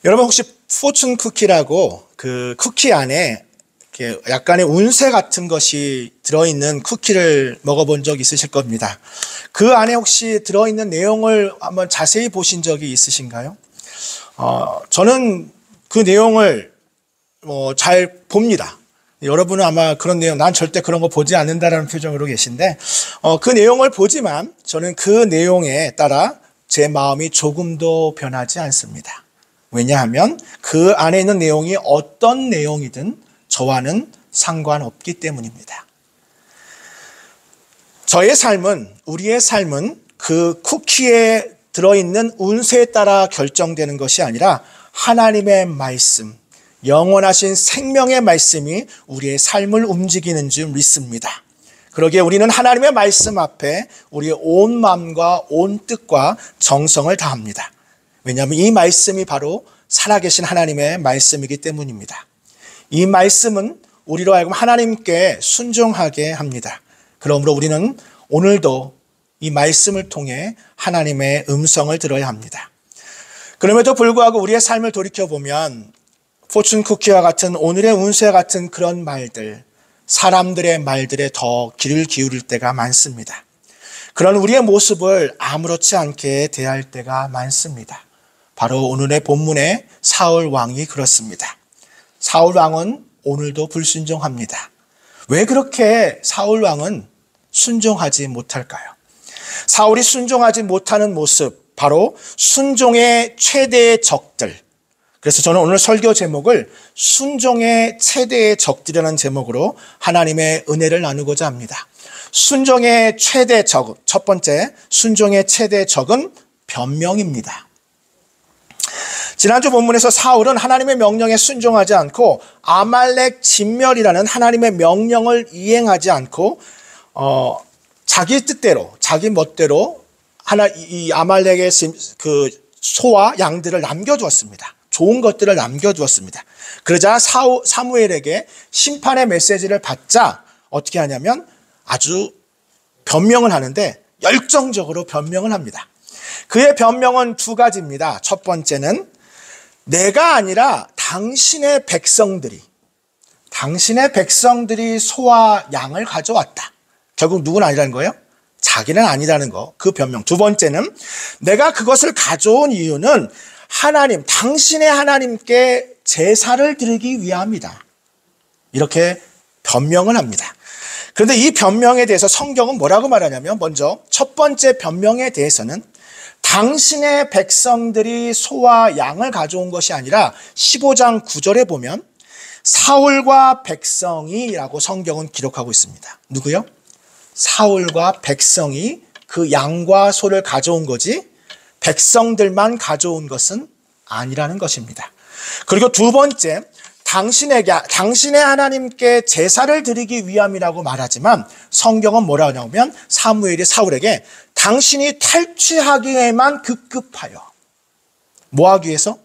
여러분 혹시 포춘 쿠키라고 그 쿠키 안에 이렇게 약간의 운세 같은 것이 들어있는 쿠키를 먹어본 적 있으실 겁니다. 그 안에 혹시 들어있는 내용을 한번 자세히 보신 적이 있으신가요? 저는 그 내용을 잘 봅니다. 여러분은 아마 그런 내용, 난 절대 그런 거 보지 않는다라는 표정으로 계신데, 그 내용을 보지만 저는 그 내용에 따라 제 마음이 조금도 변하지 않습니다. 왜냐하면 그 안에 있는 내용이 어떤 내용이든 저와는 상관없기 때문입니다. 저의 삶은, 우리의 삶은 그 쿠키에 들어있는 운세에 따라 결정되는 것이 아니라 하나님의 말씀, 영원하신 생명의 말씀이 우리의 삶을 움직이는 줄 믿습니다. 그러기에 우리는 하나님의 말씀 앞에 우리의 온 마음과 온 뜻과 정성을 다합니다. 왜냐하면 이 말씀이 바로 살아계신 하나님의 말씀이기 때문입니다. 이 말씀은 우리로 하여금 하나님께 순종하게 합니다. 그러므로 우리는 오늘도 이 말씀을 통해 하나님의 음성을 들어야 합니다. 그럼에도 불구하고 우리의 삶을 돌이켜보면 포춘 쿠키와 같은 오늘의 운세 같은 그런 말들, 사람들의 말들에 더 귀를 기울일 때가 많습니다. 그런 우리의 모습을 아무렇지 않게 대할 때가 많습니다. 바로 오늘의 본문의 사울 왕이 그렇습니다. 사울 왕은 오늘도 불순종합니다. 왜 그렇게 사울 왕은 순종하지 못할까요? 사울이 순종하지 못하는 모습, 바로 순종의 최대의 적들. 그래서 저는 오늘 설교 제목을 순종의 최대의 적들이라는 제목으로 하나님의 은혜를 나누고자 합니다. 순종의 최대 적, 첫 번째 순종의 최대 적은 변명입니다. 지난주 본문에서 사울은 하나님의 명령에 순종하지 않고 아말렉 진멸이라는 하나님의 명령을 이행하지 않고 자기 뜻대로, 자기 멋대로 이 아말렉의 그 소와 양들을 남겨두었습니다. 좋은 것들을 남겨두었습니다. 그러자 사무엘에게 심판의 메시지를 받자 어떻게 하냐면 아주 변명을 하는데 열정적으로 변명을 합니다. 그의 변명은 두 가지입니다. 첫 번째는 내가 아니라 당신의 백성들이 소와 양을 가져왔다. 결국 누구는 아니라는 거예요? 자기는 아니라는 거, 그 변명. 두 번째는 내가 그것을 가져온 이유는 하나님, 당신의 하나님께 제사를 드리기 위함이다. 이렇게 변명을 합니다. 그런데 이 변명에 대해서 성경은 뭐라고 말하냐면 먼저 첫 번째 변명에 대해서는 당신의 백성들이 소와 양을 가져온 것이 아니라 15장 9절에 보면 사울과 백성이라고 성경은 기록하고 있습니다. 누구요? 사울과 백성이 그 양과 소를 가져온 거지 백성들만 가져온 것은 아니라는 것입니다. 그리고 두 번째, 당신의 하나님께 제사를 드리기 위함이라고 말하지만 성경은 뭐라 하냐면 사무엘이 사울에게 당신이 탈취하기에만 급급하여 뭐 하기 위해서?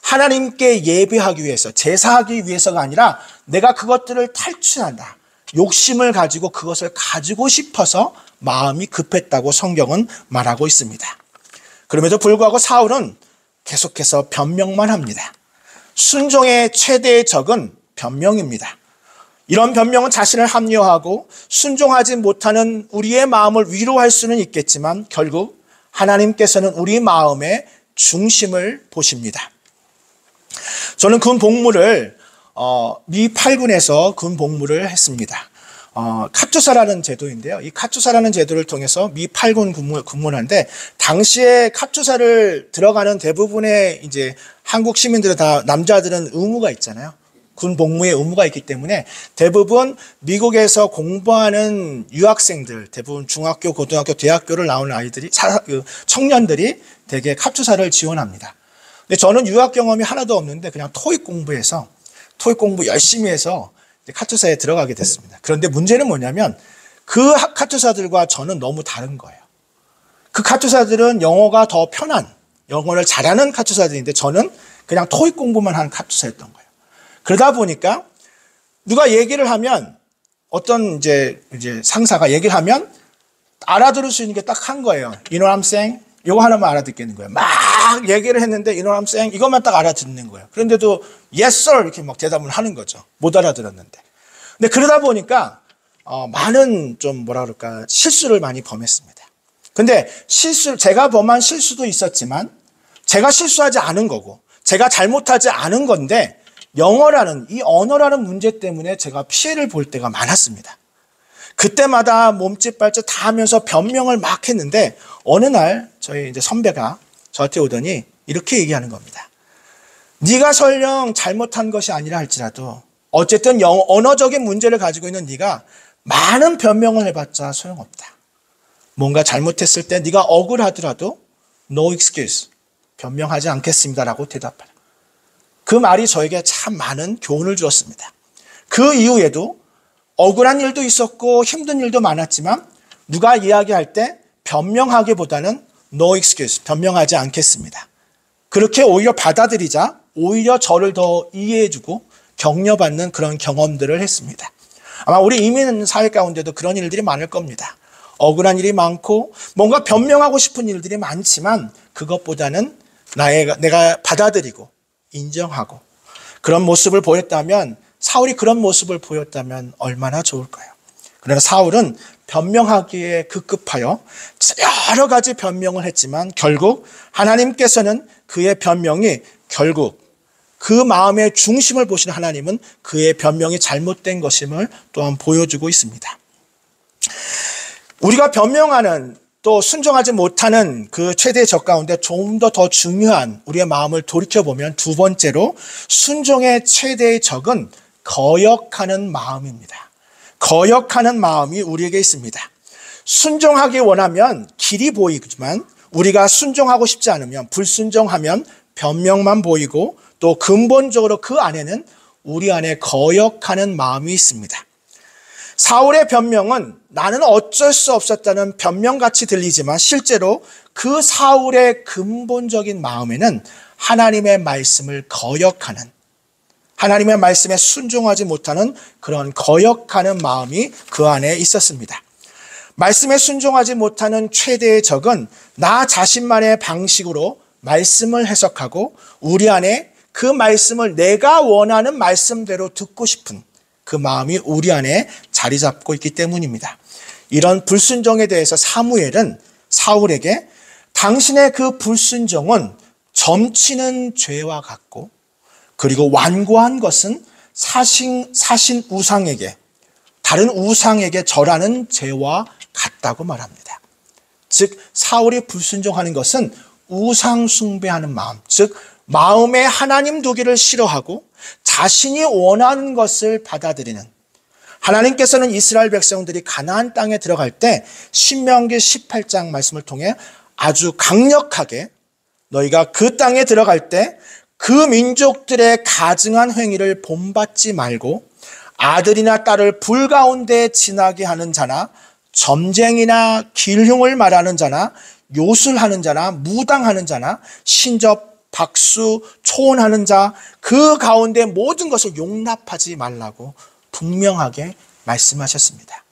하나님께 예배하기 위해서, 제사하기 위해서가 아니라 내가 그것들을 탈취한다. 욕심을 가지고 그것을 가지고 싶어서 마음이 급했다고 성경은 말하고 있습니다. 그럼에도 불구하고 사울은 계속해서 변명만 합니다. 순종의 최대의 적은 변명입니다. 이런 변명은 자신을 합리화하고 순종하지 못하는 우리의 마음을 위로할 수는 있겠지만 결국 하나님께서는 우리 마음의 중심을 보십니다. 저는 군 복무를 미 8군에서 군 복무를 했습니다. 카투사라는 제도인데요. 이 카투사라는 제도를 통해서 미 8군 근무하는데 당시에 카투사를 들어가는 대부분의 이제 한국 시민들은 다 남자들은 의무가 있잖아요. 군 복무에 의무가 있기 때문에 대부분 미국에서 공부하는 유학생들, 대부분 중학교, 고등학교, 대학교를 나오는 아이들이 청년들이 대개 카투사를 지원합니다. 근데 저는 유학 경험이 하나도 없는데 그냥 토익 공부 열심히 해서 카투사에 들어가게 됐습니다. 그런데 문제는 뭐냐면 그 카투사들과 저는 너무 다른 거예요. 그 카투사들은 영어가 더 편한, 영어를 잘하는 카투사들인데 저는 그냥 토익 공부만 하는 카투사였던 거예요. 그러다 보니까 누가 얘기를 하면 어떤 이제 상사가 얘기를 하면 알아들을 수 있는 게 딱 한 거예요. You know what I'm saying? 요거 하나만 알아듣겠는 거예요. 막 얘기를 했는데 you know what I'm saying? 이것만 딱 알아듣는 거예요. 그런데도 yes sir 이렇게 막 대답을 하는 거죠. 못 알아들었는데. 근데 그러다 보니까 많은 좀 뭐라 그럴까 실수를 많이 범했습니다. 근데 제가 범한 실수도 있었지만 제가 실수하지 않은 거고 제가 잘못하지 않은 건데 영어라는 이 언어라는 문제 때문에 제가 피해를 볼 때가 많았습니다. 그때마다 몸짓 발짓 다 하면서 변명을 막 했는데 어느 날 저희 이제 선배가 저한테 오더니 이렇게 얘기하는 겁니다. 네가 설령 잘못한 것이 아니라 할지라도 어쨌든 언어적인 문제를 가지고 있는 네가 많은 변명을 해봤자 소용없다. 뭔가 잘못했을 때 네가 억울하더라도 no excuse, 변명하지 않겠습니다라고 대답하라. 그 말이 저에게 참 많은 교훈을 주었습니다. 그 이후에도 억울한 일도 있었고 힘든 일도 많았지만 누가 이야기할 때 변명하기보다는 no excuse, 변명하지 않겠습니다. 그렇게 오히려 받아들이자 오히려 저를 더 이해해주고 격려받는 그런 경험들을 했습니다. 아마 우리 이민 사회 가운데도 그런 일들이 많을 겁니다. 억울한 일이 많고 뭔가 변명하고 싶은 일들이 많지만 그것보다는 내가 받아들이고 인정하고 그런 모습을 보였다면 사울이 그런 모습을 보였다면 얼마나 좋을까요? 그러나 사울은 변명하기에 급급하여 여러 가지 변명을 했지만 결국 하나님께서는 그의 변명이 결국 그 마음의 중심을 보시는 하나님은 그의 변명이 잘못된 것임을 또한 보여주고 있습니다. 우리가 변명하는 또 순종하지 못하는 그 최대의 적 가운데 좀 더 중요한 우리의 마음을 돌이켜보면 두 번째로 순종의 최대의 적은 거역하는 마음입니다. 거역하는 마음이 우리에게 있습니다. 순종하기 원하면 길이 보이지만 우리가 순종하고 싶지 않으면 불순종하면 변명만 보이고 또 근본적으로 그 안에는 우리 안에 거역하는 마음이 있습니다. 사울의 변명은 나는 어쩔 수 없었다는 변명같이 들리지만 실제로 그 사울의 근본적인 마음에는 하나님의 말씀을 거역하는 하나님의 말씀에 순종하지 못하는 그런 거역하는 마음이 그 안에 있었습니다. 말씀에 순종하지 못하는 최대의 적은 나 자신만의 방식으로 말씀을 해석하고 우리 안에 그 말씀을 내가 원하는 말씀대로 듣고 싶은 그 마음이 우리 안에 자리 잡고 있기 때문입니다. 이런 불순종에 대해서 사무엘은 사울에게 당신의 그 불순종은 점치는 죄와 같고 그리고 완고한 것은 사신 우상에게 다른 우상에게 절하는 죄와 같다고 말합니다. 즉 사울이 불순종하는 것은 우상 숭배하는 마음, 즉 마음에 하나님 두기를 싫어하고 자신이 원하는 것을 받아들이는 하나님께서는 이스라엘 백성들이 가나안 땅에 들어갈 때 신명기 18장 말씀을 통해 아주 강력하게 너희가 그 땅에 들어갈 때 그 민족들의 가증한 행위를 본받지 말고 아들이나 딸을 불 가운데 지나게 하는 자나 점쟁이나 길흉을 말하는 자나 요술하는 자나 무당하는 자나 신접, 박수, 초혼하는 자 그 가운데 모든 것을 용납하지 말라고 분명하게 말씀하셨습니다.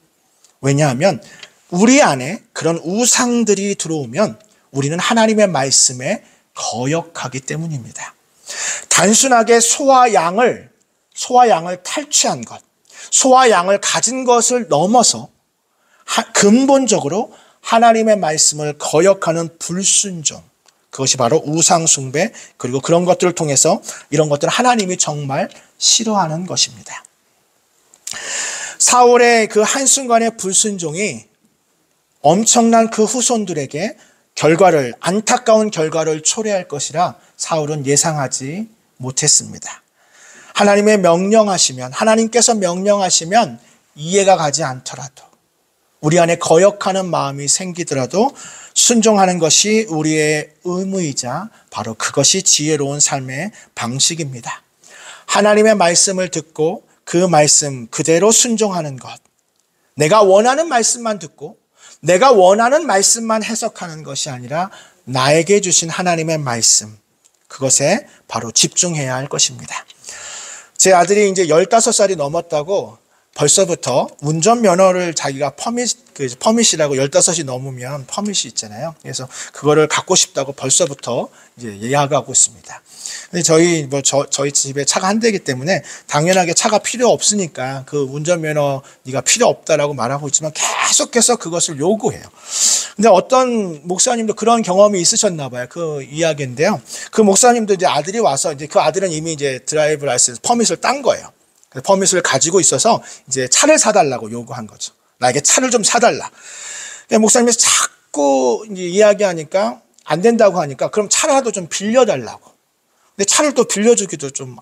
왜냐하면 우리 안에 그런 우상들이 들어오면 우리는 하나님의 말씀에 거역하기 때문입니다. 단순하게 소와 양을 탈취한 것, 소와 양을 가진 것을 넘어서 근본적으로 하나님의 말씀을 거역하는 불순종, 그것이 바로 우상숭배 그리고 그런 것들을 통해서 이런 것들을 하나님이 정말 싫어하는 것입니다. 사울의 그 한순간의 불순종이 엄청난 그 후손들에게 안타까운 결과를 초래할 것이라 사울은 예상하지 못했습니다. 하나님께서 명령하시면 이해가 가지 않더라도 우리 안에 거역하는 마음이 생기더라도 순종하는 것이 우리의 의무이자 바로 그것이 지혜로운 삶의 방식입니다. 하나님의 말씀을 듣고 그 말씀 그대로 순종하는 것, 내가 원하는 말씀만 듣고 내가 원하는 말씀만 해석하는 것이 아니라 나에게 주신 하나님의 말씀, 그것에 바로 집중해야 할 것입니다. 제 아들이 이제 15살이 넘었다고 벌써부터 운전면허를 자기가 퍼밋이라고 15이 넘으면 퍼밋이 있잖아요. 그래서 그거를 갖고 싶다고 벌써부터 이제 예약하고 있습니다. 근데 저희 집에 차가 한 대이기 때문에 당연하게 차가 필요 없으니까 그 운전면허 네가 필요 없다라고 말하고 있지만 계속해서 그것을 요구해요. 근데 어떤 목사님도 그런 경험이 있으셨나 봐요. 그 이야기인데요. 그 목사님도 이제 아들이 와서 이제 그 아들은 이미 이제 드라이브 라이센스 퍼밋을 딴 거예요. 퍼밋을 가지고 있어서 이제 차를 사달라고 요구한 거죠. 나에게 차를 좀 사달라. 목사님이 자꾸 이제 이야기하니까 안 된다고 하니까 그럼 차라도 좀 빌려달라고. 근데 차를 또 빌려주기도 좀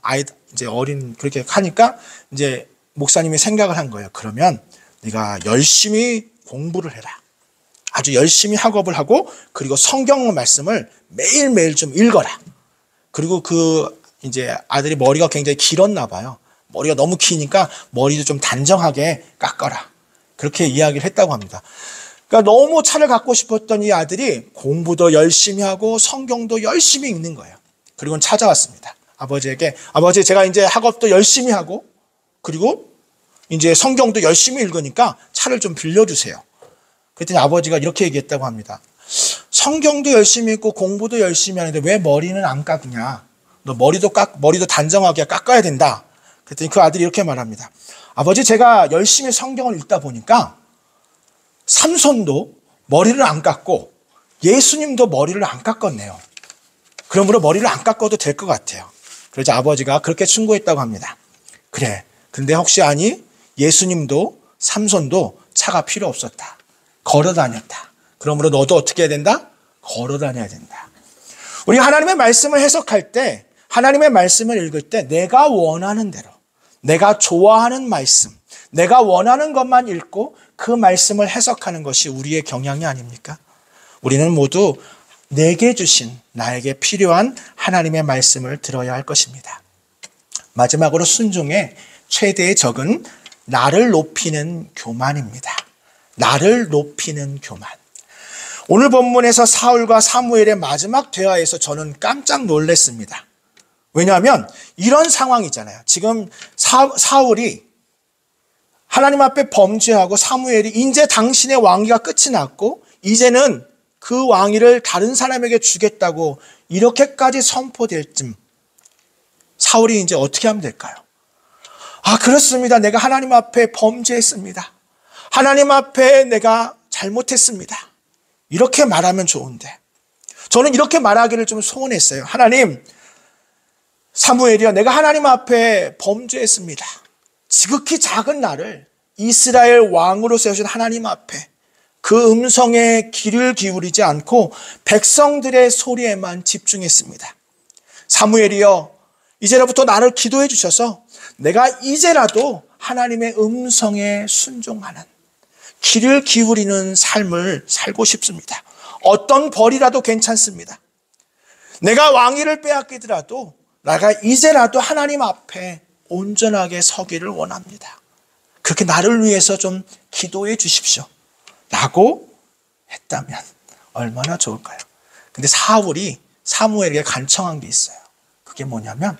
이제 어린 그렇게 하니까 이제 목사님이 생각을 한 거예요. 그러면 네가 열심히 공부를 해라. 아주 열심히 학업을 하고 그리고 성경 말씀을 매일매일 좀 읽어라. 그리고 그 이제 아들이 머리가 굉장히 길었나 봐요. 머리가 너무 기니까 머리도 좀 단정하게 깎아라. 그렇게 이야기를 했다고 합니다. 그러니까 너무 차를 갖고 싶었던 이 아들이 공부도 열심히 하고 성경도 열심히 읽는 거예요. 그리고 찾아왔습니다. 아버지에게 아버지 제가 이제 학업도 열심히 하고 그리고 이제 성경도 열심히 읽으니까 차를 좀 빌려주세요. 그랬더니 아버지가 이렇게 얘기했다고 합니다. 성경도 열심히 읽고 공부도 열심히 하는데 왜 머리는 안 깎냐? 너 머리도 단정하게 깎아야 된다. 그랬더니 그 아들이 이렇게 말합니다. 아버지 제가 열심히 성경을 읽다 보니까 삼손도 머리를 안 깎고 예수님도 머리를 안 깎았네요. 그러므로 머리를 안 깎아도 될 것 같아요. 그래서 아버지가 그렇게 충고했다고 합니다. 그래. 근데 혹시 아니? 예수님도 삼손도 차가 필요 없었다. 걸어 다녔다. 그러므로 너도 어떻게 해야 된다? 걸어 다녀야 된다. 우리 하나님의 말씀을 해석할 때 하나님의 말씀을 읽을 때 내가 원하는 대로 내가 좋아하는 말씀, 내가 원하는 것만 읽고 그 말씀을 해석하는 것이 우리의 경향이 아닙니까? 우리는 모두 내게 주신 나에게 필요한 하나님의 말씀을 들어야 할 것입니다. 마지막으로 순종의 최대의 적은 나를 높이는 교만입니다. 나를 높이는 교만. 오늘 본문에서 사울과 사무엘의 마지막 대화에서 저는 깜짝 놀랐습니다. 왜냐하면 이런 상황이잖아요. 지금 사울이 하나님 앞에 범죄하고 사무엘이 이제 당신의 왕위가 끝이 났고 이제는 그 왕위를 다른 사람에게 주겠다고 이렇게까지 선포될 쯤 사울이 이제 어떻게 하면 될까요? 아, 그렇습니다. 내가 하나님 앞에 범죄했습니다. 하나님 앞에 내가 잘못했습니다. 이렇게 말하면 좋은데 저는 이렇게 말하기를 좀 소원했어요. 하나님, 사무엘이여 내가 하나님 앞에 범죄했습니다. 지극히 작은 나를 이스라엘 왕으로 세우신 하나님 앞에 그 음성에 귀를 기울이지 않고 백성들의 소리에만 집중했습니다. 사무엘이여 이제로부터 나를 기도해 주셔서 내가 이제라도 하나님의 음성에 순종하는 귀를 기울이는 삶을 살고 싶습니다. 어떤 벌이라도 괜찮습니다. 내가 왕위를 빼앗기더라도 내가 이제라도 하나님 앞에 온전하게 서기를 원합니다. 그렇게 나를 위해서 좀 기도해 주십시오. 라고 했다면 얼마나 좋을까요? 근데 사울이 사무엘에게 간청한 게 있어요. 그게 뭐냐면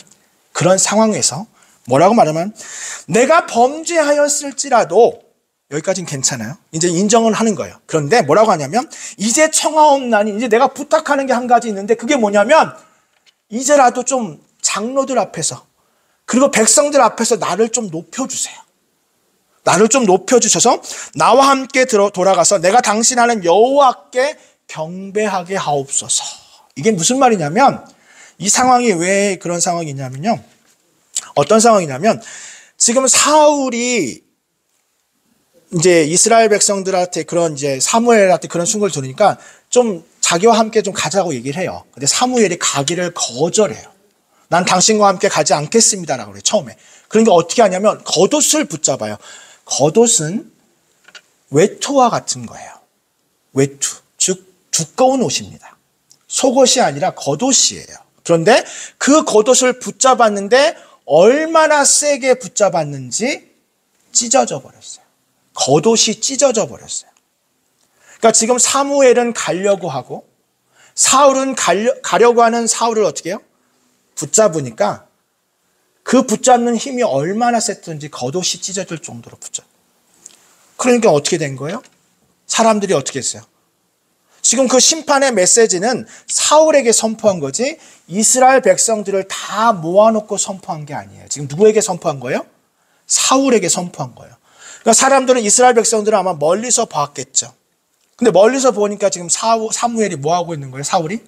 그런 상황에서 뭐라고 말하면 내가 범죄하였을지라도 여기까지는 괜찮아요. 이제 인정을 하는 거예요. 그런데 뭐라고 하냐면 이제 청하옵나니 이제 내가 부탁하는 게 한 가지 있는데 그게 뭐냐면 이제라도 좀 장로들 앞에서 그리고 백성들 앞에서 나를 좀 높여주세요. 나를 좀 높여주셔서 나와 함께 돌아가서 내가 당신 하는 여호와께 경배하게 하옵소서. 이게 무슨 말이냐면 이 상황이 왜 그런 상황이냐면요. 어떤 상황이냐면 지금 사울이 이제 이스라엘 백성들한테 그런 이제 사무엘한테 그런 충고를 들으니까 좀 자기와 함께 좀 가자고 얘기를 해요. 근데 사무엘이 가기를 거절해요. 난 당신과 함께 가지 않겠습니다라고 그래요. 처음에. 그러니까 어떻게 하냐면 겉옷을 붙잡아요. 겉옷은 외투와 같은 거예요. 외투, 즉 두꺼운 옷입니다. 속옷이 아니라 겉옷이에요. 그런데 그 겉옷을 붙잡았는데 얼마나 세게 붙잡았는지 찢어져 버렸어요. 겉옷이 찢어져 버렸어요. 그러니까 지금 사무엘은 가려고 하고 사울은 가려고 하는 사울을 어떻게 해요? 붙잡으니까 그 붙잡는 힘이 얼마나 셌든지 겉옷이 찢어질 정도로 붙잡. 그러니까 어떻게 된 거예요? 사람들이 어떻게 했어요? 지금 그 심판의 메시지는 사울에게 선포한 거지 이스라엘 백성들을 다 모아놓고 선포한 게 아니에요. 지금 누구에게 선포한 거예요? 사울에게 선포한 거예요. 그러니까 사람들은 이스라엘 백성들은 아마 멀리서 봤겠죠. 근데 멀리서 보니까 지금 사무엘이 뭐 하고 있는 거예요? 사울이?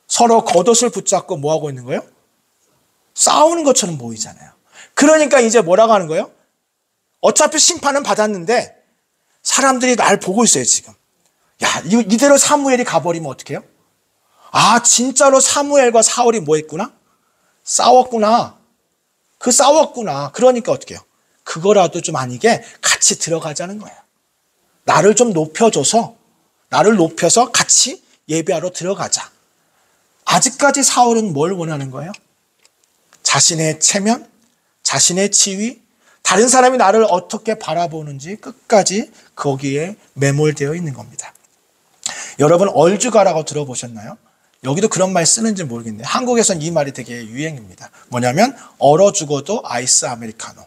서로 겉옷을 붙잡고 뭐 하고 있는 거예요? 싸우는 것처럼 보이잖아요. 그러니까 이제 뭐라고 하는 거예요? 어차피 심판은 받았는데 사람들이 날 보고 있어요, 지금. 야, 이대로 사무엘이 가버리면 어떡해요? 아, 진짜로 사무엘과 사울이 뭐 했구나? 싸웠구나. 싸웠구나. 그러니까 어떻게 해요? 그거라도 좀 아니게 같이 들어가자는 거예요. 나를 좀 높여줘서, 나를 높여서 같이 예배하러 들어가자. 아직까지 사울은 뭘 원하는 거예요? 자신의 체면, 자신의 지위, 다른 사람이 나를 어떻게 바라보는지 끝까지 거기에 매몰되어 있는 겁니다. 여러분 얼주가라고 들어보셨나요? 여기도 그런 말 쓰는지 모르겠는데 한국에서는 이 말이 되게 유행입니다. 뭐냐면 얼어 죽어도 아이스 아메리카노.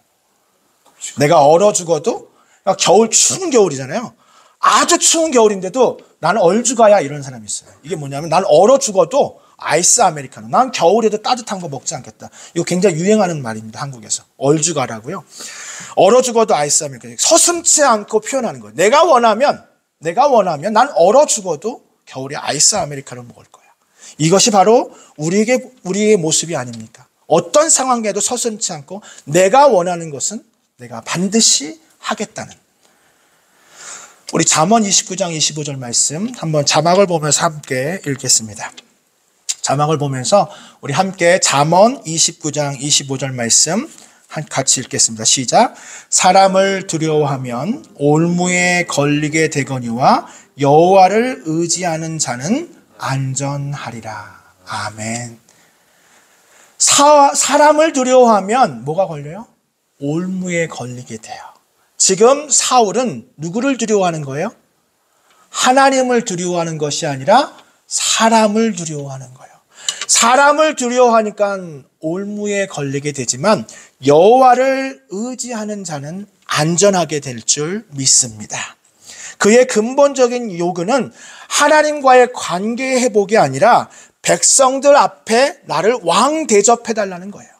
내가 얼어 죽어도 겨울 추운 겨울이잖아요. 아주 추운 겨울인데도 나는 얼주가야 이런 사람이 있어요. 이게 뭐냐면 난 얼어 죽어도 아이스 아메리카노. 난 겨울에도 따뜻한 거 먹지 않겠다. 이거 굉장히 유행하는 말입니다. 한국에서. 얼주가라고요. 얼어 죽어도 아이스 아메리카노. 서슴지 않고 표현하는 거예요. 내가 원하면 난 얼어 죽어도 겨울에 아이스 아메리카노 먹을 거야. 이것이 바로 우리의 모습이 아닙니까? 어떤 상황에도 서슴지 않고 내가 원하는 것은 내가 반드시 하겠다는. 우리 잠언 29장 25절 말씀 한번 자막을 보면서 함께 읽겠습니다. 자막을 보면서 우리 함께 잠언 29장 25절 말씀 같이 읽겠습니다. 시작. 사람을 두려워하면 올무에 걸리게 되거니와 여호와를 의지하는 자는 안전하리라. 아멘. 사람을 두려워하면 뭐가 걸려요? 올무에 걸리게 돼요. 지금 사울은 누구를 두려워하는 거예요? 하나님을 두려워하는 것이 아니라 사람을 두려워하는 거예요. 사람을 두려워하니까 올무에 걸리게 되지만 여호와를 의지하는 자는 안전하게 될 줄 믿습니다. 그의 근본적인 요구는 하나님과의 관계 회복이 아니라 백성들 앞에 나를 왕 대접해달라는 거예요.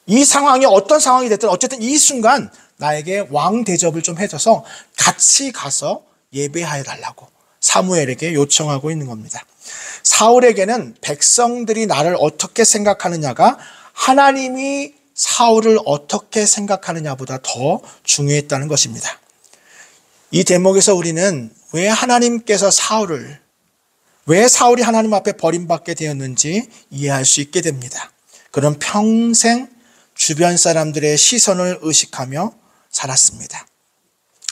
이 상황이 어떤 상황이 됐든 어쨌든 이 순간 나에게 왕 대접을 좀 해줘서 같이 가서 예배해달라고 사무엘에게 요청하고 있는 겁니다. 사울에게는 백성들이 나를 어떻게 생각하느냐가 하나님이 사울을 어떻게 생각하느냐보다 더 중요했다는 것입니다. 이 대목에서 우리는 왜 사울이 하나님 앞에 버림받게 되었는지 이해할 수 있게 됩니다. 그는 평생 주변 사람들의 시선을 의식하며 살았습니다.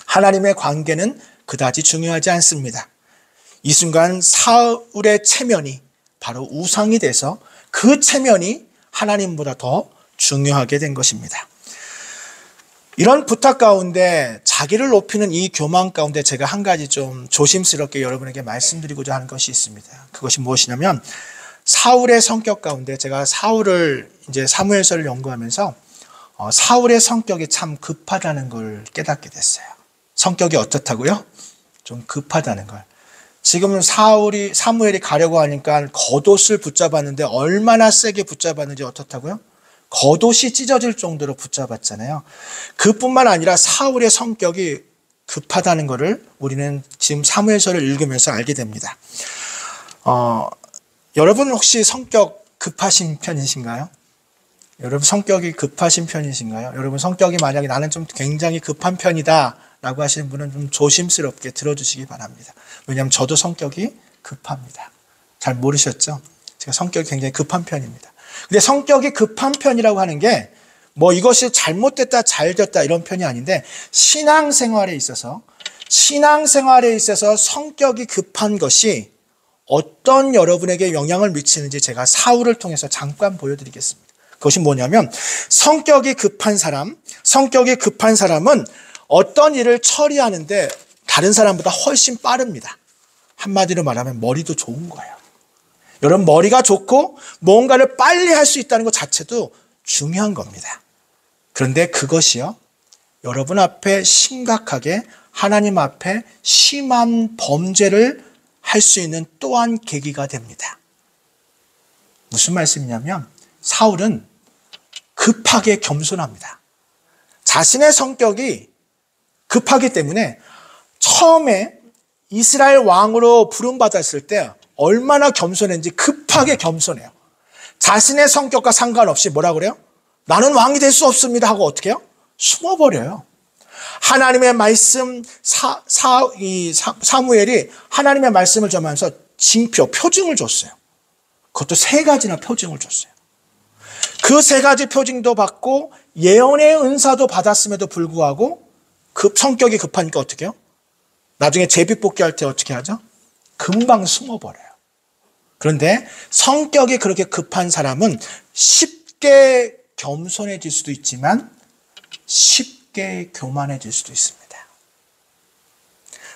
하나님의 관계는 그다지 중요하지 않습니다. 이 순간 사울의 체면이 바로 우상이 돼서 그 체면이 하나님보다 더 중요하게 된 것입니다. 이런 부탁 가운데 자기를 높이는 이 교만 가운데 제가 한 가지 좀 조심스럽게 여러분에게 말씀드리고자 하는 것이 있습니다. 그것이 무엇이냐면 사울의 성격 가운데 제가 사울을 이제 사무엘서를 연구하면서 사울의 성격이 참 급하다는 걸 깨닫게 됐어요. 성격이 어떻다고요? 좀 급하다는 걸. 지금 사무엘이 가려고 하니까 겉옷을 붙잡았는데 얼마나 세게 붙잡았는지 어떻다고요? 겉옷이 찢어질 정도로 붙잡았잖아요. 그뿐만 아니라 사울의 성격이 급하다는 것을 우리는 지금 사무엘서를 읽으면서 알게 됩니다. 여러분 혹시 성격 급하신 편이신가요? 여러분 성격이 급하신 편이신가요? 여러분 성격이 만약에 나는 좀 굉장히 급한 편이다 라고 하시는 분은 좀 조심스럽게 들어주시기 바랍니다. 왜냐하면 저도 성격이 급합니다. 잘 모르셨죠? 제가 성격이 굉장히 급한 편입니다. 근데 성격이 급한 편이라고 하는 게 뭐 이것이 잘못됐다 잘됐다 이런 편이 아닌데 신앙생활에 있어서 성격이 급한 것이 어떤 여러분에게 영향을 미치는지 제가 사울을 통해서 잠깐 보여드리겠습니다. 그것이 뭐냐면 성격이 급한 사람은 어떤 일을 처리하는데 다른 사람보다 훨씬 빠릅니다. 한마디로 말하면 머리도 좋은 거예요. 여러분 머리가 좋고 뭔가를 빨리 할 수 있다는 것 자체도 중요한 겁니다. 그런데 그것이요, 여러분 앞에 심각하게 하나님 앞에 심한 범죄를 할 수 있는 또한 계기가 됩니다. 무슨 말씀이냐면 사울은 급하게 겸손합니다. 자신의 성격이 급하기 때문에 처음에 이스라엘 왕으로 부름받았을 때 얼마나 겸손했는지 급하게 겸손해요. 자신의 성격과 상관없이 뭐라 그래요? 나는 왕이 될 수 없습니다 하고 어떻게 해요? 숨어버려요. 하나님의 말씀, 사무엘이 하나님의 말씀을 전하면서 표징을 줬어요. 그것도 3가지나 표징을 줬어요. 그 3가지 표징도 받고 예언의 은사도 받았음에도 불구하고 성격이 급하니까 어떻게 해요? 나중에 제비뽑기 할 때 어떻게 하죠? 금방 숨어버려요. 그런데 성격이 그렇게 급한 사람은 쉽게 겸손해질 수도 있지만 쉽게 교만해질 수도 있습니다.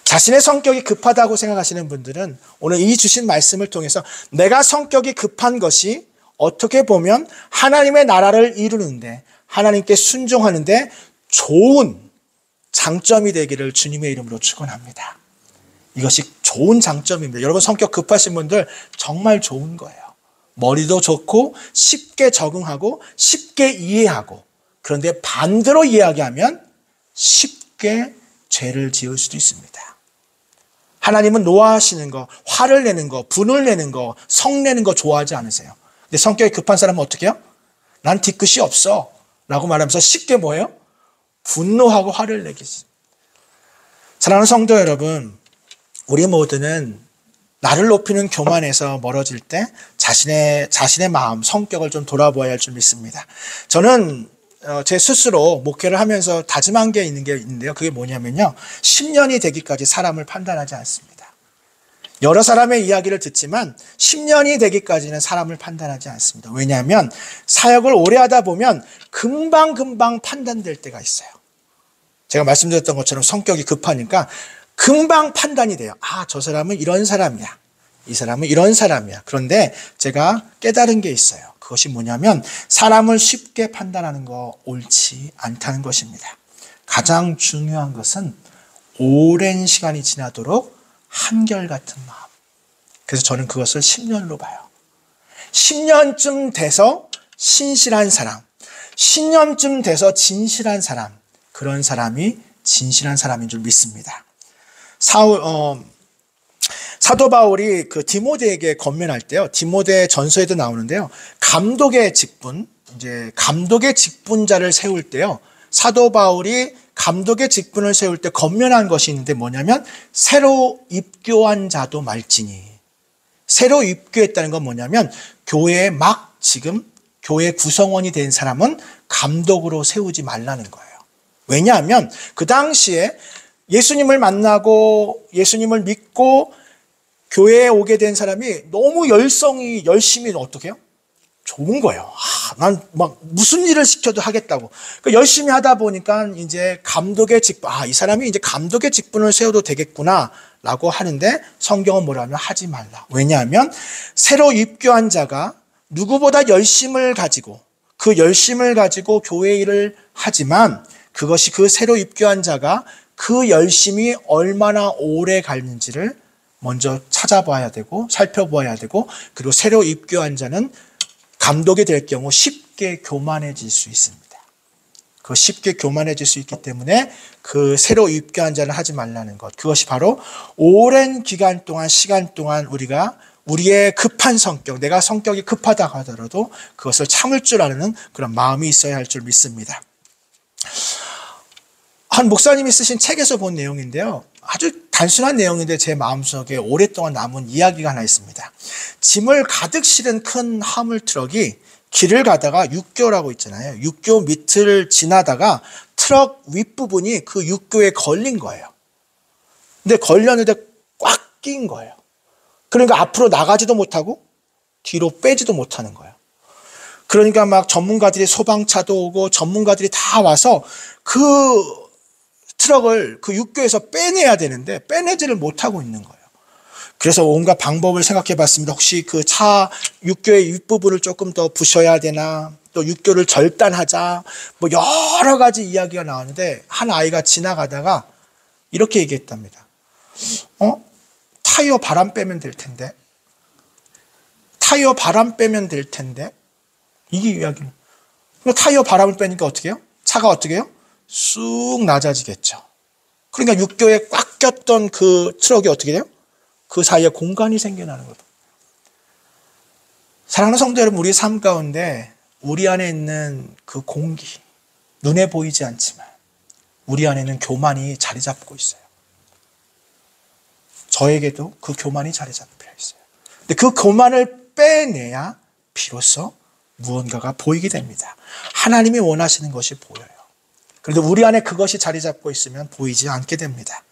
자신의 성격이 급하다고 생각하시는 분들은 오늘 이 주신 말씀을 통해서 내가 성격이 급한 것이 어떻게 보면 하나님의 나라를 이루는데, 하나님께 순종하는데 좋은 장점이 되기를 주님의 이름으로 축원합니다. 이것이 좋은 장점입니다. 여러분 성격 급하신 분들 정말 좋은 거예요. 머리도 좋고 쉽게 적응하고 쉽게 이해하고, 그런데 반대로 이야기하면 쉽게 죄를 지을 수도 있습니다. 하나님은 노하시는 거, 화를 내는 거, 분을 내는 거, 성내는 거 좋아하지 않으세요. 근데 성격이 급한 사람은 어떻게 해요? 난 뒤끝이 없어 라고 말하면서 쉽게 뭐예요? 분노하고 화를 내기. 사랑하는 성도 여러분, 우리 모두는 나를 높이는 교만에서 멀어질 때 자신의 마음, 성격을 좀 돌아보아야 할 줄 믿습니다. 저는 제 스스로 목회를 하면서 다짐한 게 있는데요. 그게 뭐냐면요, 10년이 되기까지 사람을 판단하지 않습니다. 여러 사람의 이야기를 듣지만 10년이 되기까지는 사람을 판단하지 않습니다. 왜냐하면 사역을 오래 하다 보면 금방 판단될 때가 있어요. 제가 말씀드렸던 것처럼 성격이 급하니까 금방 판단이 돼요. 아, 저 사람은 이런 사람이야. 이 사람은 이런 사람이야. 그런데 제가 깨달은 게 있어요. 그것이 뭐냐면 사람을 쉽게 판단하는 거 옳지 않다는 것입니다. 가장 중요한 것은 오랜 시간이 지나도록 한결같은 마음. 그래서 저는 그것을 10년으로 봐요. 10년쯤 돼서 신실한 사람, 10년쯤 돼서 진실한 사람, 그런 사람이 진실한 사람인 줄 믿습니다. 사도 바울이 그 디모데에게 권면할 때요, 디모데 전서에도 나오는데요, 감독의 직분자를 세울 때요, 사도 바울이 감독의 직분을 세울 때 권면한 것이 있는데 뭐냐면 새로 입교한 자도 말지니. 새로 입교했다는 건 뭐냐면 교회에 지금 교회 구성원이 된 사람은 감독으로 세우지 말라는 거예요. 왜냐하면 그 당시에 예수님을 만나고 예수님을 믿고 교회에 오게 된 사람이 너무 열심히 어떻게 해요? 좋은 거예요. 난 막 무슨 일을 시켜도 하겠다고. 열심히 하다 보니까 이제 감독의 직분, 이 사람이 이제 감독의 직분을 세워도 되겠구나 라고 하는데 성경은 뭐라면 하지 말라. 왜냐하면 새로 입교한 자가 누구보다 열심을 가지고 교회 일을 하지만 그것이 그 새로 입교한 자가 그 열심이 얼마나 오래 갈는지를 먼저 찾아봐야 되고 살펴봐야 되고, 그리고 새로 입교한 자는 감독이 될 경우 쉽게 교만해질 수 있습니다. 그 쉽게 교만해질 수 있기 때문에 그 새로 입교한 자는 하지 말라는 것, 그것이 바로 오랜 기간 동안 시간 동안 우리의 급한 성격, 내가 성격이 급하다고 하더라도 그것을 참을 줄 아는 그런 마음이 있어야 할 줄 믿습니다. 한 목사님이 쓰신 책에서 본 내용인데요, 아주 단순한 내용인데 제 마음속에 오랫동안 남은 이야기가 하나 있습니다. 짐을 가득 실은 큰 화물 트럭이 길을 가다가 육교라고 있잖아요. 육교 밑을 지나다가 트럭 윗부분이 그 육교에 걸린 거예요. 근데 걸렸는데 꽉 낀 거예요. 그러니까 앞으로 나가지도 못하고 뒤로 빼지도 못하는 거예요. 그러니까 막 전문가들이, 소방차도 오고 전문가들이 다 와서 그 트럭을 그 육교에서 빼내야 되는데 빼내지를 못하고 있는 거예요. 그래서 온갖 방법을 생각해 봤습니다. 혹시 그 차 육교의 윗부분을 조금 더 부셔야 되나, 또 육교를 절단하자, 뭐 여러 가지 이야기가 나왔는데 한 아이가 지나가다가 이렇게 얘기했답니다. 타이어 바람 빼면 될 텐데. 타이어 바람 빼면 될 텐데. 이게 이야기는. 타이어 바람을 빼니까 어떻게 해요? 차가 어떻게 해요? 쑥 낮아지겠죠. 그러니까 육교에 꽉 꼈던 그 트럭이 어떻게 돼요? 그 사이에 공간이 생겨나는 거예요. 사랑하는 성도 여러분, 우리의 삶 가운데 우리 안에 있는 그 공기, 눈에 보이지 않지만 우리 안에는 교만이 자리 잡고 있어요. 저에게도 그 교만이 자리 잡혀 있어요. 근데 그 교만을 빼내야 비로소 무언가가 보이게 됩니다. 하나님이 원하시는 것이 보여요. 그런데 우리 안에 그것이 자리 잡고 있으면 보이지 않게 됩니다.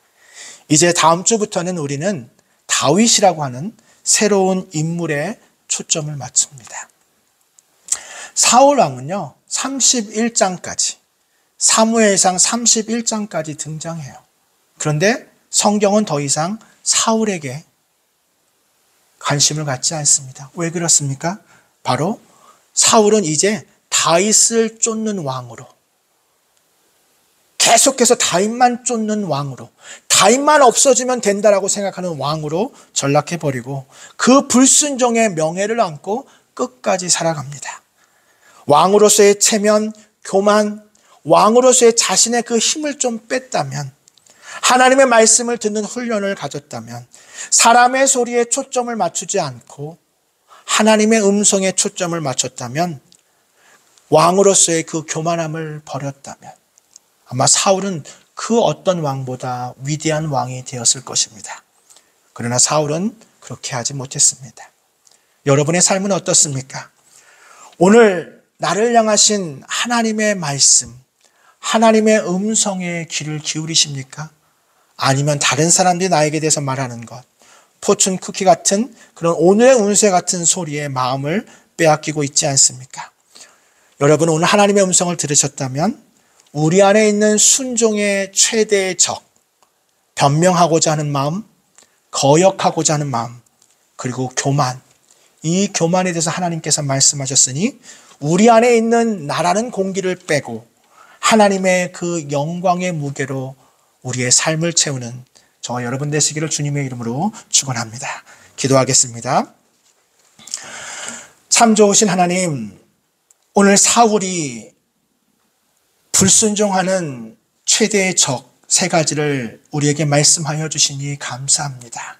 이제 다음 주부터는 우리는 다윗이라고 하는 새로운 인물에 초점을 맞춥니다. 사울 왕은요, 31장까지, 사무엘상 31장까지 등장해요. 그런데 성경은 더 이상 사울에게 관심을 갖지 않습니다. 왜 그렇습니까? 바로 사울은 이제 다윗을 쫓는 왕으로, 계속해서 다윗만 쫓는 왕으로, 다윗만 없어지면 된다라고 생각하는 왕으로 전락해버리고 그 불순종의 명예를 안고 끝까지 살아갑니다. 왕으로서의 체면, 교만, 왕으로서의 자신의 그 힘을 좀 뺐다면, 하나님의 말씀을 듣는 훈련을 가졌다면, 사람의 소리에 초점을 맞추지 않고 하나님의 음성에 초점을 맞췄다면, 왕으로서의 그 교만함을 버렸다면 아마 사울은 그 어떤 왕보다 위대한 왕이 되었을 것입니다. 그러나 사울은 그렇게 하지 못했습니다. 여러분의 삶은 어떻습니까? 오늘 나를 향하신 하나님의 말씀, 하나님의 음성에 귀를 기울이십니까? 아니면 다른 사람들이 나에게 대해서 말하는 것, 포춘 쿠키 같은 그런 오늘의 운세 같은 소리에 마음을 빼앗기고 있지 않습니까? 여러분, 오늘 하나님의 음성을 들으셨다면 우리 안에 있는 순종의 최대의 적, 변명하고자 하는 마음, 거역하고자 하는 마음, 그리고 교만, 이 교만에 대해서 하나님께서 말씀하셨으니 우리 안에 있는 나라는 공기를 빼고 하나님의 그 영광의 무게로 우리의 삶을 채우는 저와 여러분 되시기를 주님의 이름으로 축원합니다. 기도하겠습니다. 참 좋으신 하나님, 오늘 사울이 불순종하는 최대의 적 세 가지를 우리에게 말씀하여 주시니 감사합니다.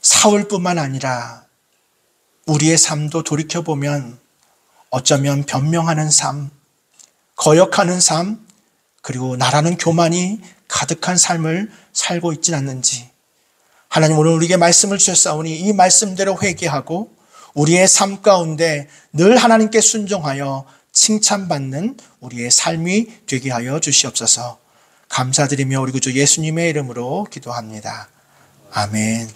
사울뿐만 아니라 우리의 삶도 돌이켜보면 어쩌면 변명하는 삶, 거역하는 삶, 그리고 나라는 교만이 가득한 삶을 살고 있진 않는지, 하나님 오늘 우리에게 말씀을 주셨사오니 이 말씀대로 회개하고 우리의 삶 가운데 늘 하나님께 순종하여 칭찬받는 우리의 삶이 되게 하여 주시옵소서. 감사드리며 우리 구주 예수님의 이름으로 기도합니다. 아멘.